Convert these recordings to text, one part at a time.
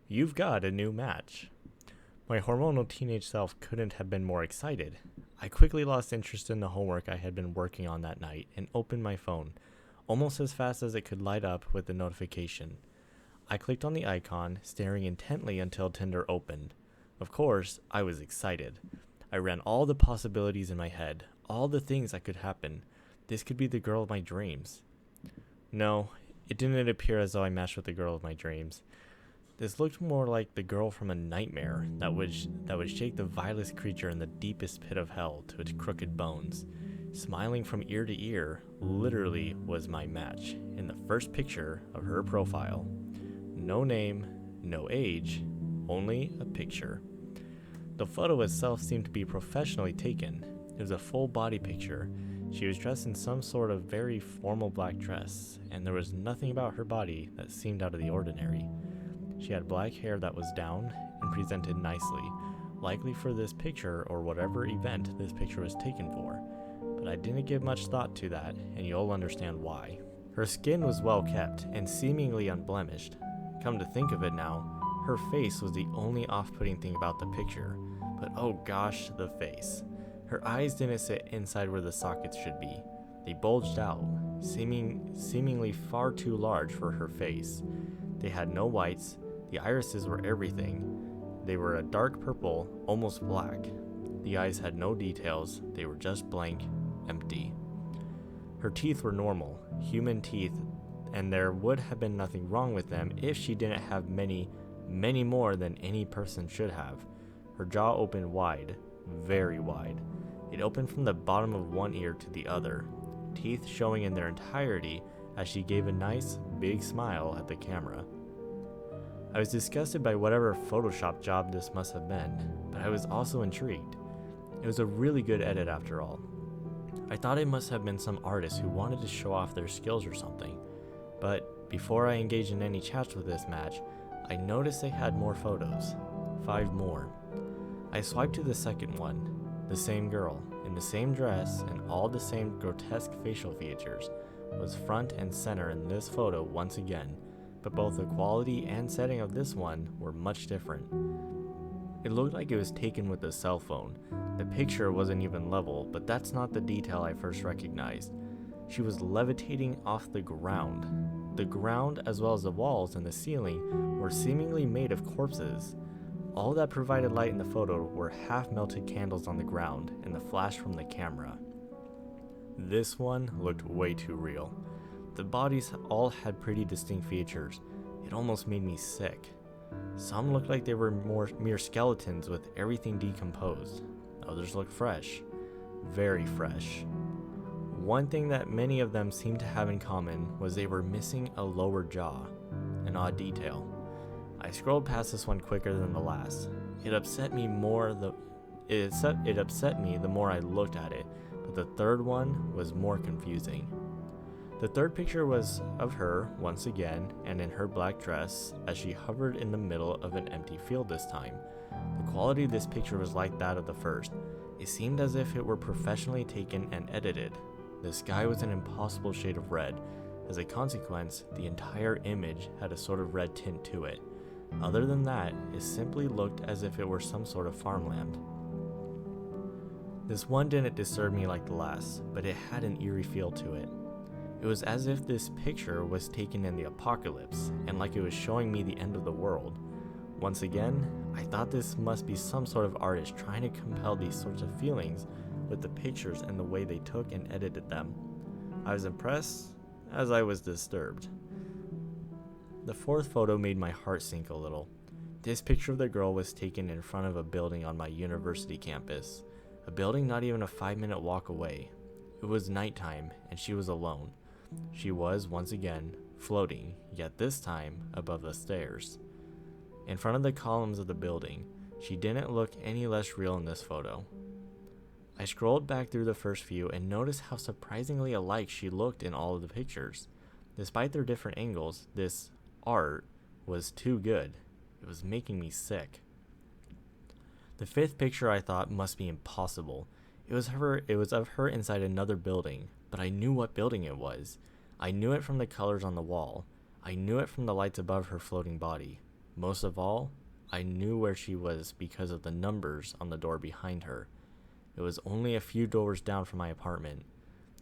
You've got a new match. My hormonal teenage self couldn't have been more excited. I quickly lost interest in the homework I had been working on that night and opened my phone, almost as fast as it could light up with the notification. I clicked on the icon, staring intently until Tinder opened. Of course, I was excited. I ran all the possibilities in my head, all the things that could happen. This could be the girl of my dreams. No, it didn't appear as though I matched with the girl of my dreams. This looked more like the girl from a nightmare that would shake the vilest creature in the deepest pit of hell to its crooked bones. Smiling from ear to ear literally was my match in the first picture of her profile. No name, no age, only a picture. The photo itself seemed to be professionally taken. It was a full body picture. She was dressed in some sort of very formal black dress, and there was nothing about her body that seemed out of the ordinary. She had black hair that was down and presented nicely, likely for this picture or whatever event this picture was taken for. But I didn't give much thought to that, and you'll understand why. Her skin was well kept and seemingly unblemished. Come to think of it now, her face was the only off-putting thing about the picture. But oh gosh, the face. Her eyes didn't sit inside where the sockets should be. They bulged out, seemingly far too large for her face. They had no whites. The irises were everything. They were a dark purple, almost black. The eyes had no details. They were just blank, empty. Her teeth were normal, human teeth, and there would have been nothing wrong with them if she didn't have many, many more than any person should have. Her jaw opened wide, very wide. It opened from the bottom of one ear to the other, teeth showing in their entirety as she gave a nice, big smile at the camera. I was disgusted by whatever Photoshop job this must have been, but I was also intrigued. It was a really good edit after all. I thought it must have been some artist who wanted to show off their skills or something, but before I engaged in any chats with this match, I noticed they had more photos. 5 more. I swiped to the second one. The same girl, in the same dress and all the same grotesque facial features, was front and center in this photo once again, but both the quality and setting of this one were much different. It looked like it was taken with a cell phone. The picture wasn't even level, but that's not the detail I first recognized. She was levitating off the ground. The ground, as well as the walls and the ceiling, were seemingly made of corpses. All that provided light in the photo were half-melted candles on the ground and the flash from the camera. This one looked way too real. The bodies all had pretty distinct features. It almost made me sick. Some looked like they were mere skeletons with everything decomposed. Others looked fresh. Very fresh. One thing that many of them seemed to have in common was they were missing a lower jaw, an odd detail. I scrolled past this one quicker than the last. It upset me the more I looked at it, but the third one was more confusing. The third picture was of her, once again, and in her black dress, as she hovered in the middle of an empty field this time. The quality of this picture was like that of the first. It seemed as if it were professionally taken and edited. The sky was an impossible shade of red. As a consequence, the entire image had a sort of red tint to it. Other than that, it simply looked as if it were some sort of farmland. This one didn't disturb me like the last, but it had an eerie feel to it. It was as if this picture was taken in the apocalypse, and like it was showing me the end of the world. Once again, I thought this must be some sort of artist trying to compel these sorts of feelings with the pictures and the way they took and edited them. I was impressed, as I was disturbed. The fourth photo made my heart sink a little. This picture of the girl was taken in front of a building on my university campus, a building not even a 5-minute walk away. It was nighttime, and she was alone. She was, once again, floating, yet this time above the stairs. In front of the columns of the building, she didn't look any less real in this photo. I scrolled back through the first few and noticed how surprisingly alike she looked in all of the pictures. Despite their different angles, this art was too good. It was making me sick. The fifth picture I thought must be impossible. It was of her inside another building, but I knew what building it was. I knew it from the colors on the wall. I knew it from the lights above her floating body. Most of all, I knew where she was because of the numbers on the door behind her. It was only a few doors down from my apartment,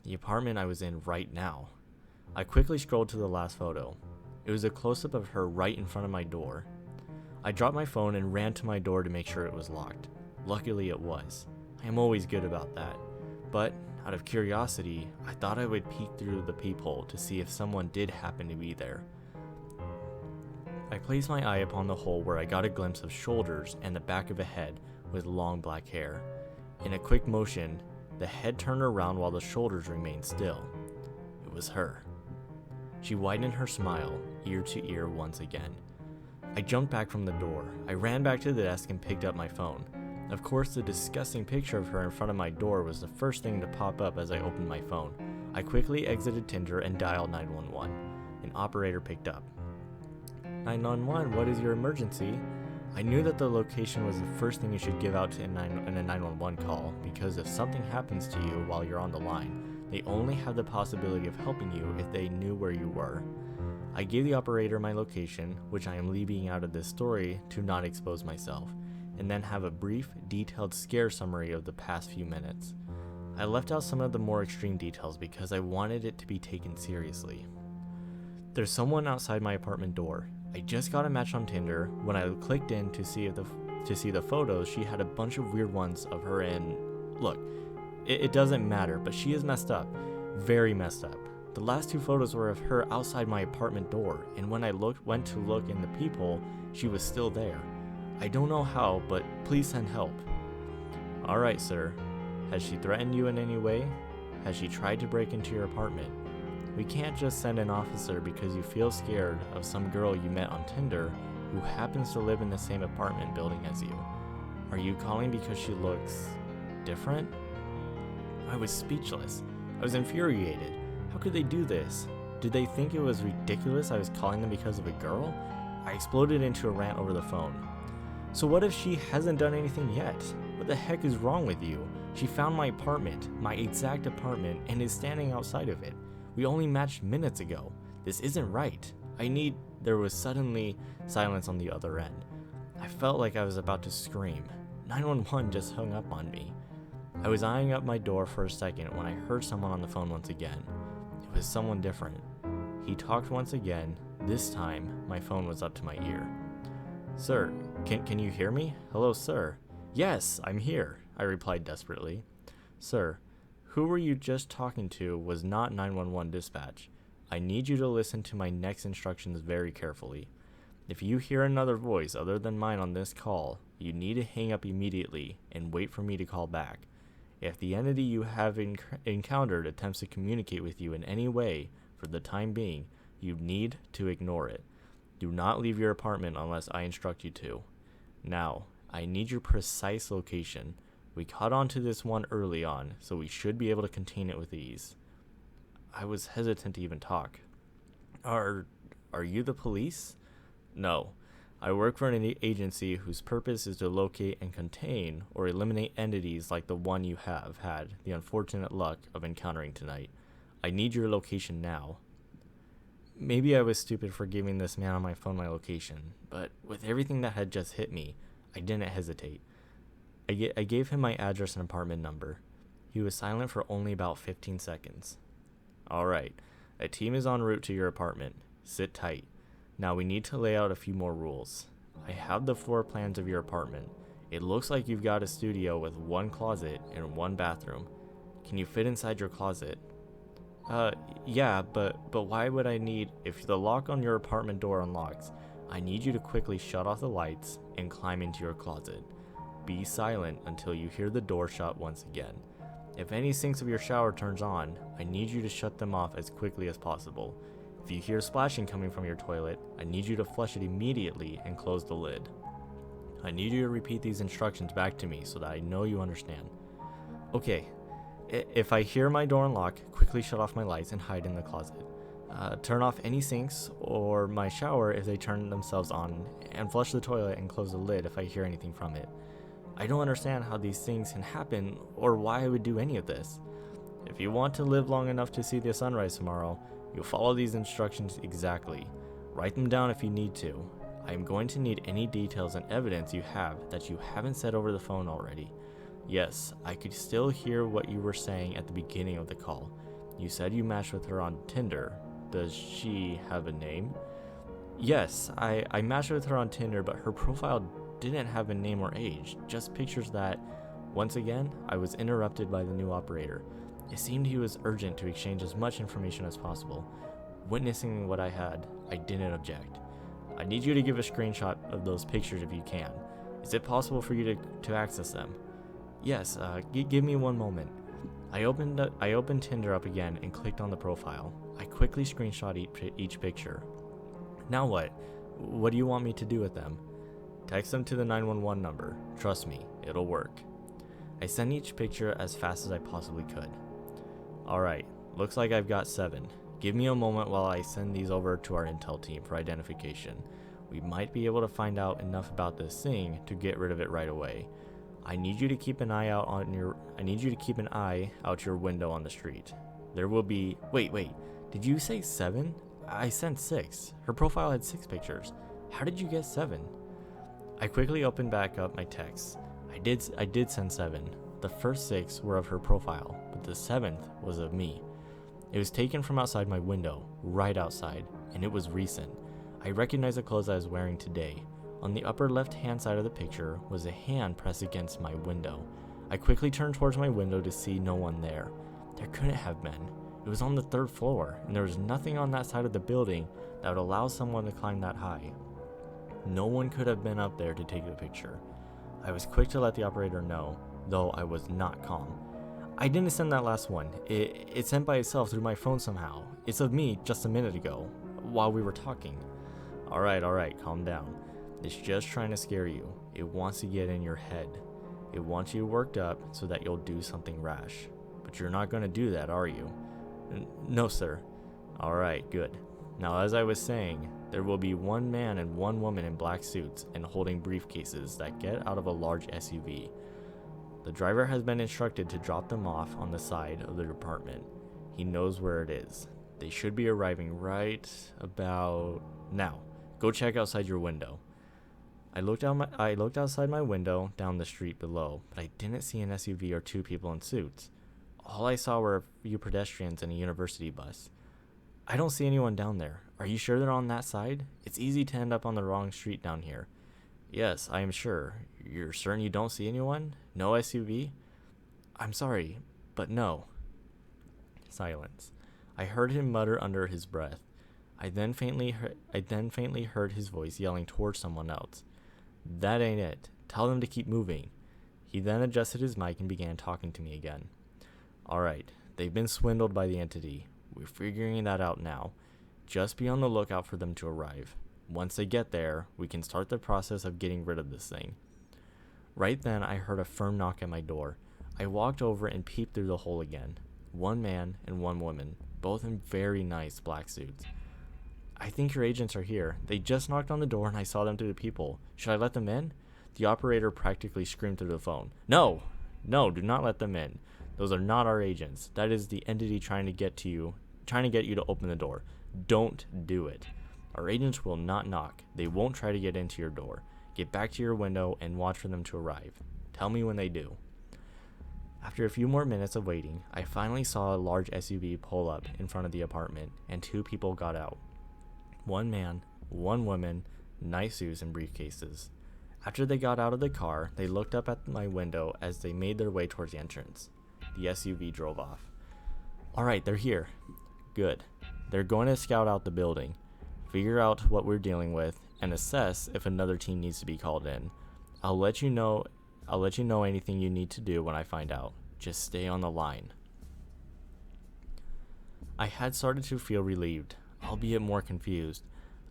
the apartment I was in right now. I quickly scrolled to the last photo. It was a close-up of her right in front of my door. I dropped my phone and ran to my door to make sure it was locked. Luckily it was. I am always good about that. But, out of curiosity, I thought I would peek through the peephole to see if someone did happen to be there. I placed my eye upon the hole where I got a glimpse of shoulders and the back of a head with long black hair. In a quick motion, the head turned around while the shoulders remained still. It was her. She widened her smile, ear to ear once again. I jumped back from the door. I ran back to the desk and picked up my phone. Of course, the disgusting picture of her in front of my door was the first thing to pop up as I opened my phone. I quickly exited Tinder and dialed 911. An operator picked up. 911, what is your emergency? I knew that the location was the first thing you should give out in a 911 call, because if something happens to you while you're on the line, they only have the possibility of helping you if they knew where you were. I gave the operator my location, which I am leaving out of this story to not expose myself, and then have a brief, detailed scare summary of the past few minutes. I left out some of the more extreme details because I wanted it to be taken seriously. There's someone outside my apartment door. I just got a match on Tinder. When I clicked in to see the photos, she had a bunch of weird ones of her in. Look, it doesn't matter, but she is messed up. Very messed up. The last two photos were of her outside my apartment door, and when I went to look in the peephole, she was still there. I don't know how, but please send help. Alright, sir. Has she threatened you in any way? Has she tried to break into your apartment? We can't just send an officer because you feel scared of some girl you met on Tinder who happens to live in the same apartment building as you. Are you calling because she looks different? I was speechless. I was infuriated. How could they do this? Did they think it was ridiculous I was calling them because of a girl? I exploded into a rant over the phone. So what if she hasn't done anything yet? What the heck is wrong with you? She found my apartment, my exact apartment, and is standing outside of it. We only matched minutes ago. This isn't right. There was suddenly silence on the other end. I felt like I was about to scream. 911 just hung up on me. I was eyeing up my door for a second when I heard someone on the phone once again. It was someone different. He talked once again. This time, my phone was up to my ear. Sir, can you hear me? Hello, sir. Yes, I'm here, I replied desperately. Sir, who were you just talking to was not 911 dispatch. I need you to listen to my next instructions very carefully. If you hear another voice other than mine on this call, you need to hang up immediately and wait for me to call back. If the entity you have encountered attempts to communicate with you in any way, for the time being, you need to ignore it. Do not leave your apartment unless I instruct you to. Now, I need your precise location. We caught on to this one early on, so we should be able to contain it with ease. I was hesitant to even talk. Are you the police? No. I work for an agency whose purpose is to locate and contain or eliminate entities like the one you have had the unfortunate luck of encountering tonight. I need your location now. Maybe I was stupid for giving this man on my phone my location, but with everything that had just hit me, I didn't hesitate. I gave him my address and apartment number. He was silent for only about 15 seconds. All right, a team is en route to your apartment. Sit tight. Now we need to lay out a few more rules. I have the floor plans of your apartment. It looks like you've got a studio with one closet and one bathroom. Can you fit inside your closet? Yeah, but why would I need... If the lock on your apartment door unlocks, I need you to quickly shut off the lights and climb into your closet. Be silent until you hear the door shut once again. If any sinks of your shower turns on, I need you to shut them off as quickly as possible. If you hear splashing coming from your toilet, I need you to flush it immediately and close the lid. I need you to repeat these instructions back to me so that I know you understand. Okay, if I hear my door unlock, quickly shut off my lights and hide in the closet. Turn off any sinks or my shower if they turn themselves on, and flush the toilet and close the lid if I hear anything from it. I don't understand how these things can happen or why I would do any of this. If you want to live long enough to see the sunrise tomorrow, you'll follow these instructions exactly. Write them down if you need to. I am going to need any details and evidence you have that you haven't said over the phone already. Yes, I could still hear what you were saying at the beginning of the call. You said you matched with her on Tinder. Does she have a name? Yes, I matched with her on Tinder, but her profile didn't have a name or age, just pictures that... Once again, I was interrupted by the new operator. It seemed he was urgent to exchange as much information as possible. Witnessing what I had, I didn't object. I need you to give a screenshot of those pictures if you can. Is it possible for you to access them? Yes, give me one moment. I opened Tinder up again and clicked on the profile. I quickly screenshot each picture. Now what? What do you want me to do with them? Text them to the 911 number. Trust me, it'll work. I sent each picture as fast as I possibly could. Alright, looks like I've got 7. Give me a moment while I send these over to our intel team for identification. We might be able to find out enough about this thing to get rid of it right away. I need you to keep an eye out your window on the street. There will be... Wait. Did you say 7? I sent 6. Her profile had 6 pictures. How did you get 7? I quickly opened back up my texts. I did send 7. The first 6 were of her profile, but the 7th was of me. It was taken from outside my window, right outside, and it was recent. I recognized the clothes I was wearing today. On the upper left-hand side of the picture was a hand pressed against my window. I quickly turned towards my window to see no one there. There couldn't have been. It was on the 3rd floor, and there was nothing on that side of the building that would allow someone to climb that high. No one could have been up there to take the picture. I was quick to let the operator know, though I was not calm. I didn't send that last one. It sent by itself through my phone somehow. It's of me just a minute ago, while we were talking. Alright, calm down. It's just trying to scare you. It wants to get in your head. It wants you worked up so that you'll do something rash. But you're not going to do that, are you? No, sir. Alright, good. Now, as I was saying, there will be one man and one woman in black suits and holding briefcases that get out of a large SUV. The driver has been instructed to drop them off on the side of the apartment. He knows where it is. They should be arriving right about now. Go check outside your window. I looked outside my window down the street below, but I didn't see an SUV or 2 people in suits. All I saw were a few pedestrians and a university bus. I don't see anyone down there. Are you sure they're on that side? It's easy to end up on the wrong street down here. Yes, I am sure. You're certain you don't see anyone? No SUV? I'm sorry, but no. Silence. I heard him mutter under his breath. I then faintly heard his voice yelling towards someone else. That ain't it. Tell them to keep moving. He then adjusted his mic and began talking to me again. Alright, they've been swindled by the entity. We're figuring that out now. Just be on the lookout for them to arrive. Once they get there, we can start the process of getting rid of this thing. Right then, I heard a firm knock at my door. I walked over and peeped through the hole again. One man and one woman, both in very nice black suits. I think your agents are here. They just knocked on the door and I saw them through the peephole. Should I let them in? The operator practically screamed through the phone. No, do not let them in. Those are not our agents. That is the entity trying to get you to open the door. Don't do it. Our agents will not knock. They won't try to get into your door. Get back to your window and watch for them to arrive. Tell me when they do. After a few more minutes of waiting, I finally saw a large SUV pull up in front of the apartment, and 2 people got out. One man, one woman, nice suits and briefcases. After they got out of the car, they looked up at my window as they made their way towards the entrance. The SUV drove off. Alright, they're here. Good. They're going to scout out the building, figure out what we're dealing with, and assess if another team needs to be called in. I'll let you know anything you need to do when I find out. Just stay on the line. I had started to feel relieved, albeit more confused.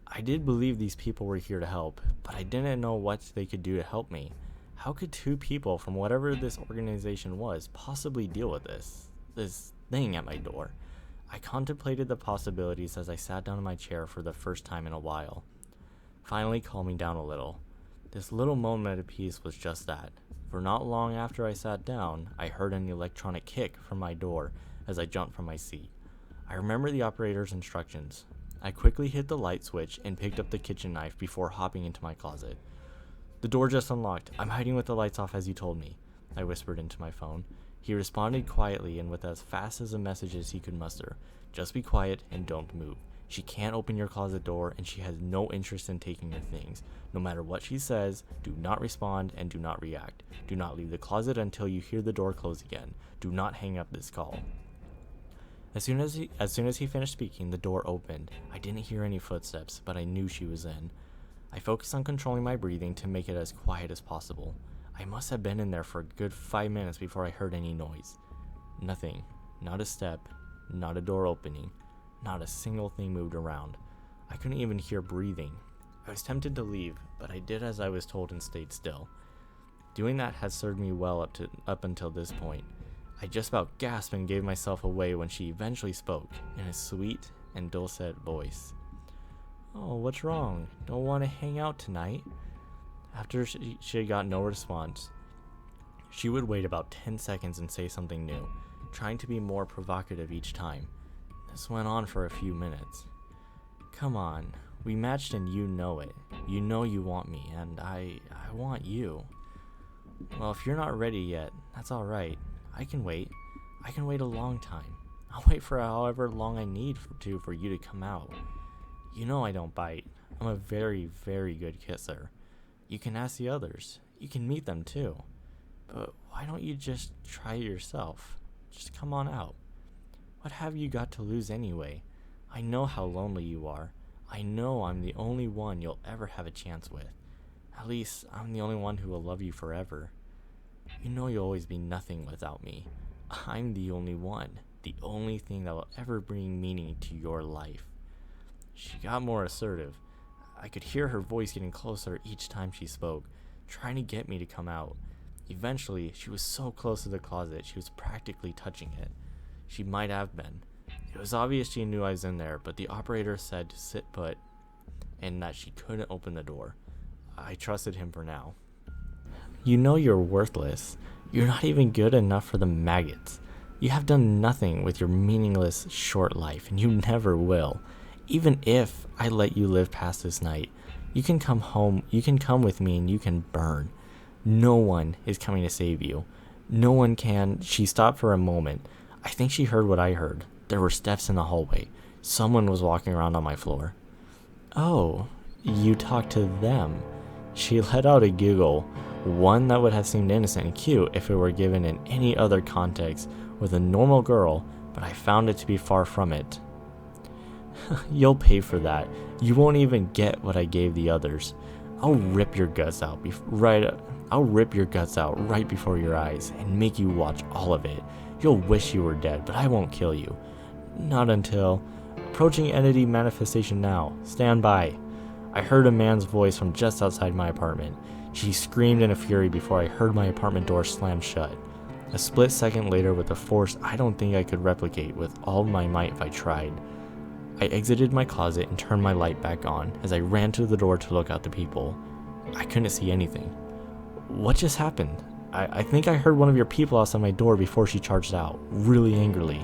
I did believe these people were here to help, but I didn't know what they could do to help me. How could 2 people from whatever this organization was possibly deal with this thing at my door? I contemplated the possibilities as I sat down in my chair for the first time in a while, finally calming down a little. This little moment of peace was just that, for not long after I sat down, I heard an electronic kick from my door as I jumped from my seat. I remember the operator's instructions. I quickly hit the light switch and picked up the kitchen knife before hopping into my closet. "The door just unlocked. I'm hiding with the lights off as you told me," I whispered into my phone. He responded quietly and with as fast as a message as he could muster. "Just be quiet and don't move. She can't open your closet door and she has no interest in taking your things. No matter what she says, do not respond and do not react. Do not leave the closet until you hear the door close again. Do not hang up this call." As soon as he finished speaking, the door opened. I didn't hear any footsteps, but I knew she was in. I focused on controlling my breathing to make it as quiet as possible. I must have been in there for a good 5 minutes before I heard any noise. Nothing. Not a step. Not a door opening. Not a single thing moved around. I couldn't even hear breathing. I was tempted to leave, but I did as I was told and stayed still. Doing that had served me well up until this point. I just about gasped and gave myself away when she eventually spoke, in a sweet and dulcet voice. "Oh, what's wrong? Don't want to hang out tonight?" After she had got no response, she would wait about 10 seconds and say something new, trying to be more provocative each time. This went on for a few minutes. "Come on, we matched and you know it. You know you want me, and I want you." "Well, if you're not ready yet, that's alright. I can wait. I can wait a long time. I'll wait for however long I need for you to come out. You know I don't bite. I'm a very, very good kisser. You can ask the others. You can meet them too. But why don't you just try it yourself? Just come on out. What have you got to lose anyway? I know how lonely you are. I know I'm the only one you'll ever have a chance with. At least, I'm the only one who will love you forever. You know you'll always be nothing without me. I'm the only one. The only thing that will ever bring meaning to your life." She got more assertive. I could hear her voice getting closer each time she spoke, trying to get me to come out. Eventually, she was so close to the closet, she was practically touching it. She might have been. It was obvious she knew I was in there, but the operator said to sit put and that she couldn't open the door. I trusted him for now. "You know you're worthless. You're not even good enough for the maggots. You have done nothing with your meaningless short life, and you never will. Even if I let you live past this night, you can come home, you can come with me and you can burn. No one is coming to save you. No one can." She stopped for a moment. I think she heard what I heard. There were steps in the hallway. Someone was walking around on my floor. "Oh, you talked to them." She let out a giggle, one that would have seemed innocent and cute if it were given in any other context with a normal girl, but I found it to be far from it. "You'll pay for that. You won't even get what I gave the others. I'll rip your guts out right before your eyes and make you watch all of it. You'll wish you were dead, but I won't kill you. Not until... Approaching entity manifestation now. Stand by." I heard a man's voice from just outside my apartment. She screamed in a fury before I heard my apartment door slam shut. A split second later, with a force I don't think I could replicate with all my might if I tried, I exited my closet and turned my light back on as I ran to the door to look out the people. I couldn't see anything. "What just happened? I think I heard one of your people outside my door before she charged out, really angrily."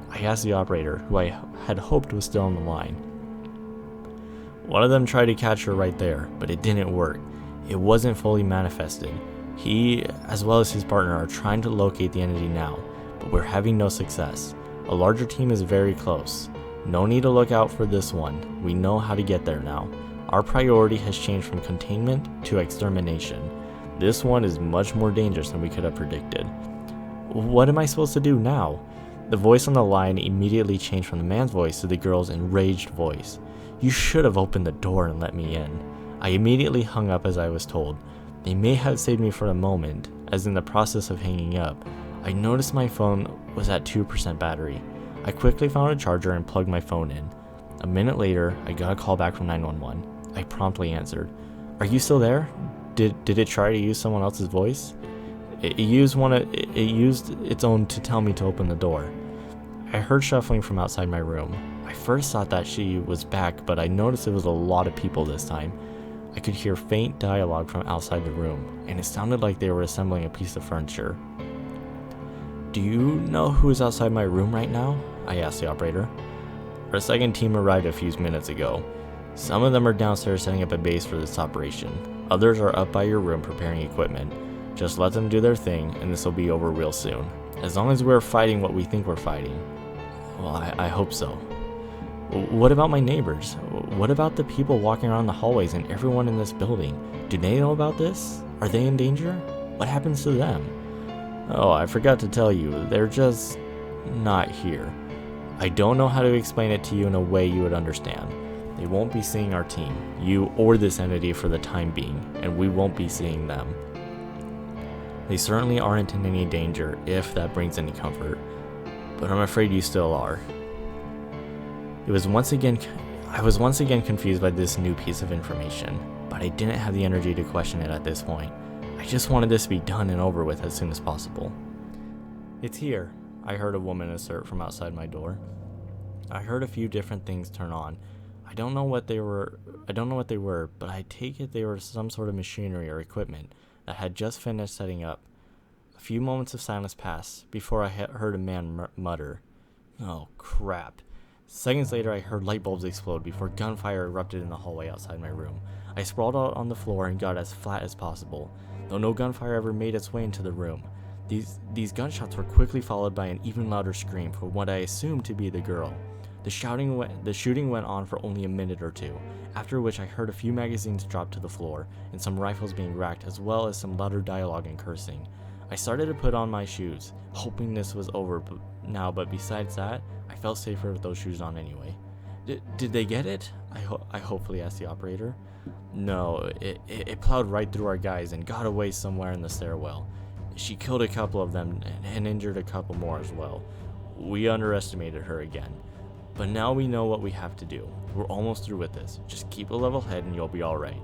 I asked the operator, who I had hoped was still on the line. "One of them tried to catch her right there, but it didn't work. It wasn't fully manifested. He, as well as his partner, are trying to locate the entity now, but we're having no success. A larger team is very close. No need to look out for this one. We know how to get there now. Our priority has changed from containment to extermination. This one is much more dangerous than we could have predicted." "What am I supposed to do now?" The voice on the line immediately changed from the man's voice to the girl's enraged voice. "You should have opened the door and let me in." I immediately hung up as I was told. They may have saved me for a moment, as in the process of hanging up, I noticed my phone was at 2% battery. I quickly found a charger and plugged my phone in. A minute later, I got a call back from 911. I promptly answered. "Are you still there? Did it try to use someone else's voice?" It used its own to tell me to open the door. I heard shuffling from outside my room. I first thought that she was back, but I noticed it was a lot of people this time. I could hear faint dialogue from outside the room, and it sounded like they were assembling a piece of furniture. "Do you know who is outside my room right now?" I asked the operator. Our second team arrived a few minutes ago. Some of them are downstairs setting up a base for this operation. Others are up by your room preparing equipment. Just let them do their thing, and this will be over real soon. As long as we're fighting what we think we're fighting. Well, I hope so. What about my neighbors? What about the people walking around the hallways and everyone in this building? Do they know about this? Are they in danger? What happens to them? Oh, I forgot to tell you, they're just not here. I don't know how to explain it to you in a way you would understand. They won't be seeing our team, you or this entity for the time being, and we won't be seeing them. They certainly aren't in any danger, if that brings any comfort, but I'm afraid you still are. I was once again confused by this new piece of information, but I didn't have the energy to question it at this point. I just wanted this to be done and over with as soon as possible. It's here, I heard a woman assert from outside my door. I heard a few different things turn on. I don't know what they were, but I take it they were some sort of machinery or equipment that had just finished setting up. A few moments of silence passed before I heard a man mutter, "Oh, crap." Seconds later, I heard light bulbs explode before gunfire erupted in the hallway outside my room. I sprawled out on the floor and got as flat as possible, though no gunfire ever made its way into the room. These gunshots were quickly followed by an even louder scream from what I assumed to be the girl. The shooting went on for only a minute or two, after which I heard a few magazines drop to the floor and some rifles being racked, as well as some louder dialogue and cursing. I started to put on my shoes, hoping this was over but besides that, I felt safer with those shoes on anyway. Did they get it? I hopefully asked the operator. No, it plowed right through our guys and got away somewhere in the stairwell. She killed a couple of them and injured a couple more as well. We underestimated her again. But now we know what we have to do. We're almost through with this. Just keep a level head and you'll be alright.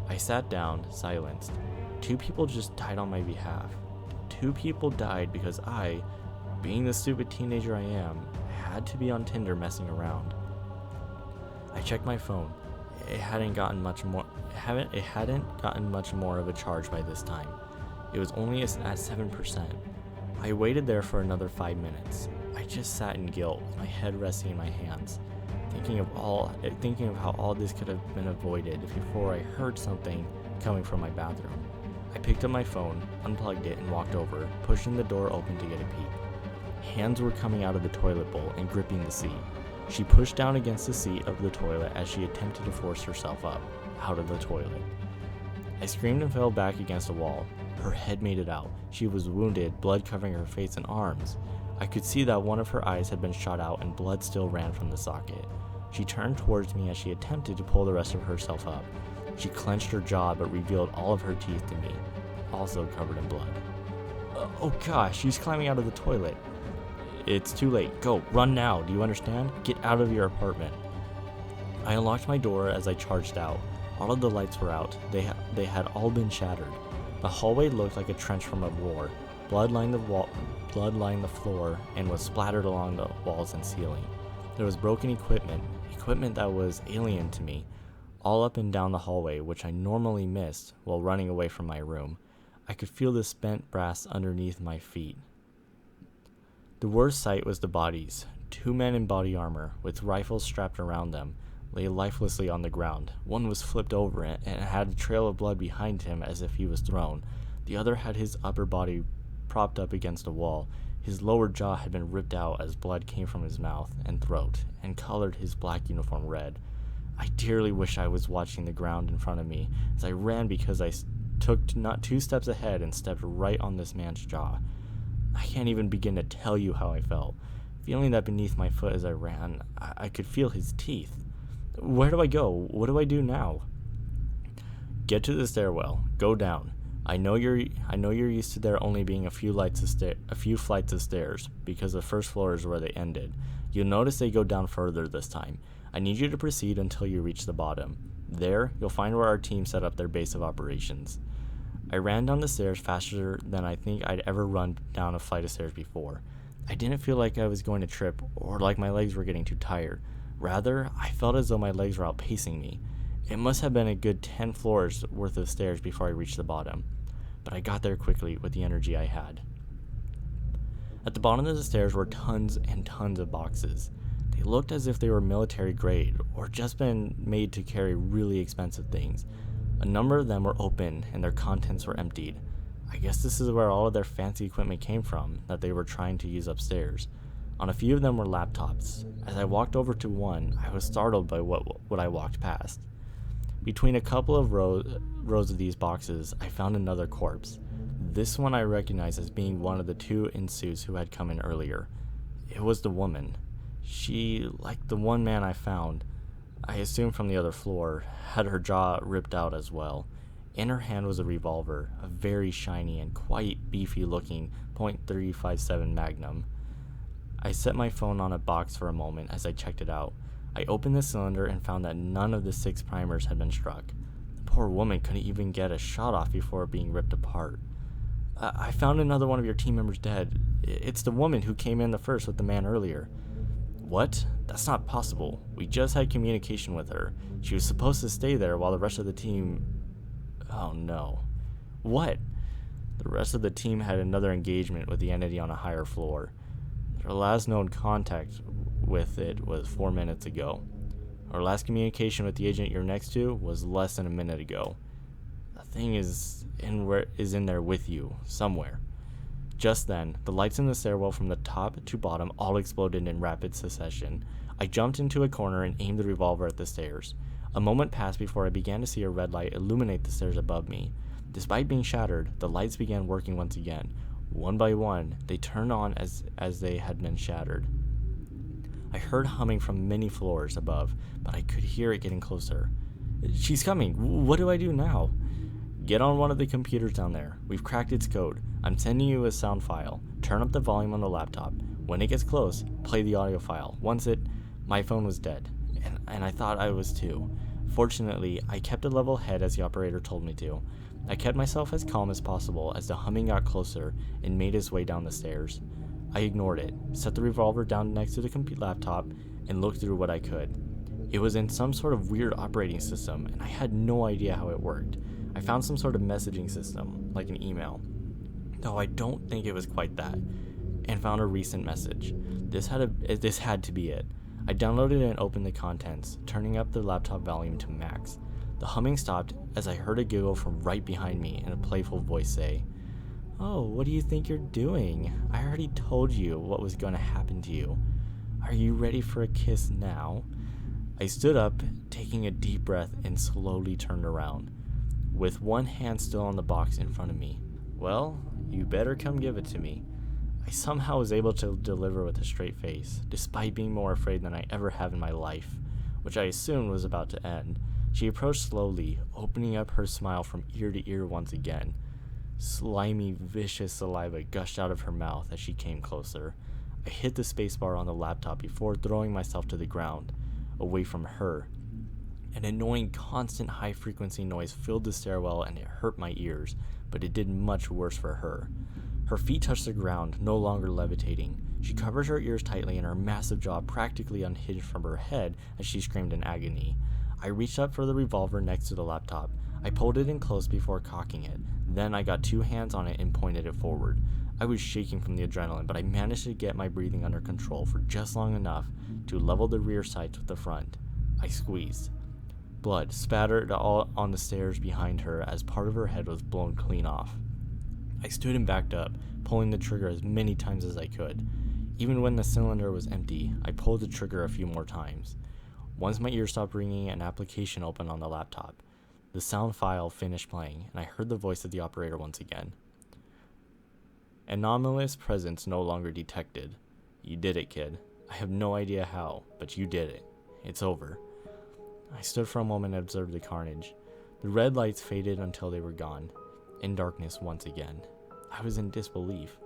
I sat down, silenced. 2 people just died on my behalf. 2 people died because I, being the stupid teenager I am, had to be on Tinder messing around. I checked my phone. It hadn't gotten much more of a charge by this time. It was only at 7%. I waited there for another 5 minutes. I just sat in guilt, with my head resting in my hands, thinking of how all this could have been avoided before I heard something coming from my bathroom. I picked up my phone, unplugged it, and walked over, pushing the door open to get a peek. Hands were coming out of the toilet bowl and gripping the seat. She pushed down against the seat of the toilet as she attempted to force herself up, out of the toilet. I screamed and fell back against a wall. Her head made it out. She was wounded, blood covering her face and arms. I could see that one of her eyes had been shot out and blood still ran from the socket. She turned towards me as she attempted to pull the rest of herself up. She clenched her jaw but revealed all of her teeth to me, also covered in blood. Oh gosh, she's climbing out of the toilet. It's too late. Go, run now, do you understand? Get out of your apartment. I unlocked my door as I charged out. All of the lights were out. They had all been shattered. The hallway looked like a trench from a war. Blood lined the floor and was splattered along the walls and ceiling. There was broken equipment that was alien to me, all up and down the hallway, which I normally missed while running away from my room. I could feel the spent brass underneath my feet. The worst sight was the bodies. 2 men in body armor, with rifles strapped around them, lay lifelessly on the ground. One was flipped over and had a trail of blood behind him as if he was thrown. The other had his upper body propped up against a wall. His lower jaw had been ripped out as blood came from his mouth and throat and colored his black uniform red. I dearly wish I was watching the ground in front of me as I ran, because I took not 2 steps ahead and stepped right on this man's jaw. I can't even begin to tell you how I felt. Feeling that beneath my foot as I ran, I could feel his teeth. Where do I go? What do I do now? Get to the stairwell. Go down. I know you're used to there only being a few flights of stairs, because the first floor is where they ended. You'll notice they go down further this time. I need you to proceed until you reach the bottom. There, you'll find where our team set up their base of operations. I ran down the stairs faster than I think I'd ever run down a flight of stairs before. I didn't feel like I was going to trip or like my legs were getting too tired. Rather, I felt as though my legs were outpacing me. It must have been a good 10 floors worth of stairs before I reached the bottom, but I got there quickly with the energy I had. At the bottom of the stairs were tons and tons of boxes. They looked as if they were military grade or just been made to carry really expensive things. A number of them were open and their contents were emptied. I guess this is where all of their fancy equipment came from that they were trying to use upstairs. On a few of them were laptops. As I walked over to one, I was startled by what I walked past. Between a couple of rows of these boxes, I found another corpse. This one I recognized as being one of the two in suits who had come in earlier. It was the woman. She, like the one man I found, I assume from the other floor, had her jaw ripped out as well. In her hand was a revolver, a very shiny and quite beefy looking .357 Magnum. I set my phone on a box for a moment as I checked it out. I opened the cylinder and found that none of the 6 primers had been struck. The poor woman couldn't even get a shot off before being ripped apart. I found another one of your team members dead. It's the woman who came in the first with the man earlier. What? That's not possible. We just had communication with her. She was supposed to stay there while the rest of the team... Oh no. What? The rest of the team had another engagement with the entity on a higher floor. Their last known contact with it was 4 minutes ago. Our last communication with the agent you're next to was less than a minute ago. The thing is in there with you, somewhere. Just then, the lights in the stairwell from the top to bottom all exploded in rapid succession. I jumped into a corner and aimed the revolver at the stairs. A moment passed before I began to see a red light illuminate the stairs above me. Despite being shattered, the lights began working once again. One by one, they turned on as they had been shattered. I heard humming from many floors above, but I could hear it getting closer. She's coming. What do I do now? Get on one of the computers down there. We've cracked its code. I'm sending you a sound file. Turn up the volume on the laptop. When it gets close, play the audio file. My phone was dead, and I thought I was too. Fortunately, I kept a level head as the operator told me to. I kept myself as calm as possible as the humming got closer and made its way down the stairs. I ignored it, set the revolver down next to the laptop, and looked through what I could. It was in some sort of weird operating system, and I had no idea how it worked. I found some sort of messaging system, like an email, though I don't think it was quite that, and found a recent message. This had to be it. I downloaded it and opened the contents, turning up the laptop volume to max. The humming stopped as I heard a giggle from right behind me and a playful voice say, "Oh, what do you think you're doing? I already told you what was going to happen to you. Are you ready for a kiss now?" I stood up, taking a deep breath, and slowly turned around, with one hand still on the box in front of me. "Well, you better come give it to me." I somehow was able to deliver with a straight face, despite being more afraid than I ever have in my life, which I assumed was about to end. She approached slowly, opening up her smile from ear to ear once again. Slimy, vicious saliva gushed out of her mouth as she came closer. I hit the spacebar on the laptop before throwing myself to the ground, away from her. An annoying, constant high-frequency noise filled the stairwell and it hurt my ears, but it did much worse for her. Her feet touched the ground, no longer levitating. She covered her ears tightly and her massive jaw practically unhinged from her head as she screamed in agony. I reached up for the revolver next to the laptop. I pulled it in close before cocking it. Then I got 2 hands on it and pointed it forward. I was shaking from the adrenaline, but I managed to get my breathing under control for just long enough to level the rear sights with the front. I squeezed. Blood spattered all on the stairs behind her as part of her head was blown clean off. I stood and backed up, pulling the trigger as many times as I could. Even when the cylinder was empty, I pulled the trigger a few more times. Once my ears stopped ringing, an application opened on the laptop. The sound file finished playing, and I heard the voice of the operator once again. "Anomalous presence no longer detected. You did it, kid. I have no idea how, but you did it. It's over." I stood for a moment and observed the carnage. The red lights faded until they were gone, in darkness once again. I was in disbelief,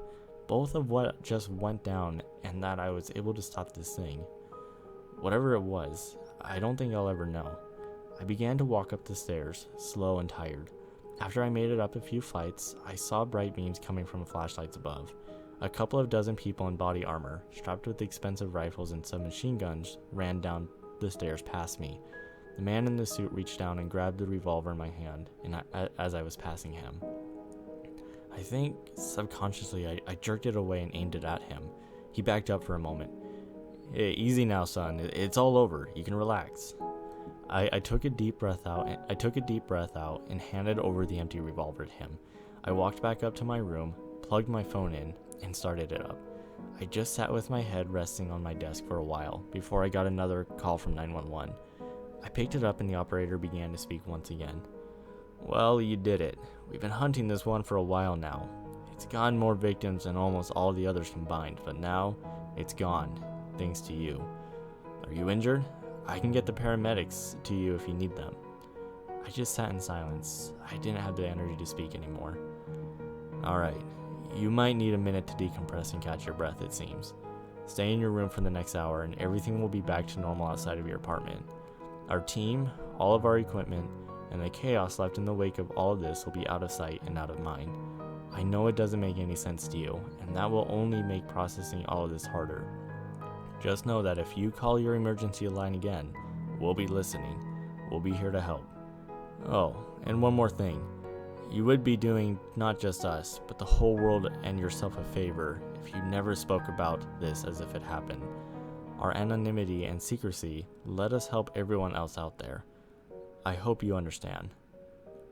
both of what just went down and that I was able to stop this thing. Whatever it was, I don't think I'll ever know. I began to walk up the stairs, slow and tired. After I made it up a few flights, I saw bright beams coming from flashlights above. A couple of dozen people in body armor, strapped with expensive rifles and submachine guns, ran down the stairs past me. The man in the suit reached down and grabbed the revolver in my hand as I was passing him. I think, subconsciously, I jerked it away and aimed it at him. He backed up for a moment. Easy now, son. It's all over. You can relax. I took a deep breath out. And handed over the empty revolver to him. I walked back up to my room, plugged my phone in, and started it up. I just sat with my head resting on my desk for a while before I got another call from 911. I picked it up and the operator began to speak once again. Well, you did it. We've been hunting this one for a while now. It's gotten more victims than almost all the others combined, but now it's gone, thanks to you. Are you injured? I can get the paramedics to you if you need them. I just sat in silence. I didn't have the energy to speak anymore. Alright, you might need a minute to decompress and catch your breath, it seems. Stay in your room for the next hour and everything will be back to normal outside of your apartment. Our team, all of our equipment, and the chaos left in the wake of all of this will be out of sight and out of mind. I know it doesn't make any sense to you, and that will only make processing all of this harder. Just know that if you call your emergency line again, we'll be listening. We'll be here to help. Oh, and one more thing. You would be doing not just us, but the whole world and yourself a favor if you never spoke about this as if it happened. Our anonymity and secrecy let us help everyone else out there. I hope you understand.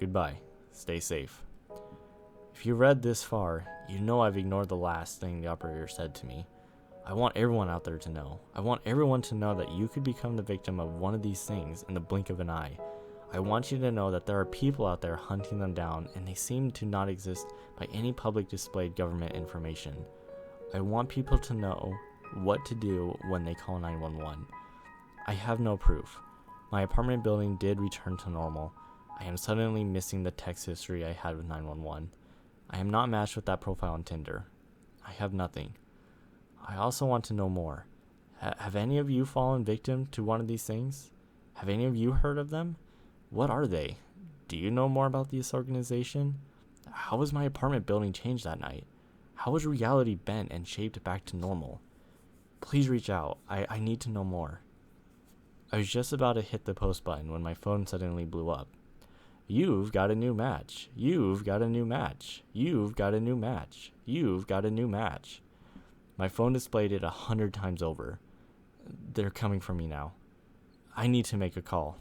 Goodbye. Stay safe. If you read this far, you know I've ignored the last thing the operator said to me. I want everyone out there to know. I want everyone to know that you could become the victim of one of these things in the blink of an eye. I want you to know that there are people out there hunting them down and they seem to not exist by any public displayed government information. I want people to know what to do when they call 911. I have no proof. My apartment building did return to normal. I am suddenly missing the text history I had with 911. I am not matched with that profile on Tinder. I have nothing. I also want to know more. Have any of you fallen victim to one of these things? Have any of you heard of them? What are they? Do you know more about this organization? How was my apartment building changed that night? How was reality bent and shaped back to normal? Please reach out. I need to know more. I was just about to hit the post button when my phone suddenly blew up. You've got a new match. You've got a new match. You've got a new match. You've got a new match. My phone displayed it 100 times over. They're coming for me now. I need to make a call.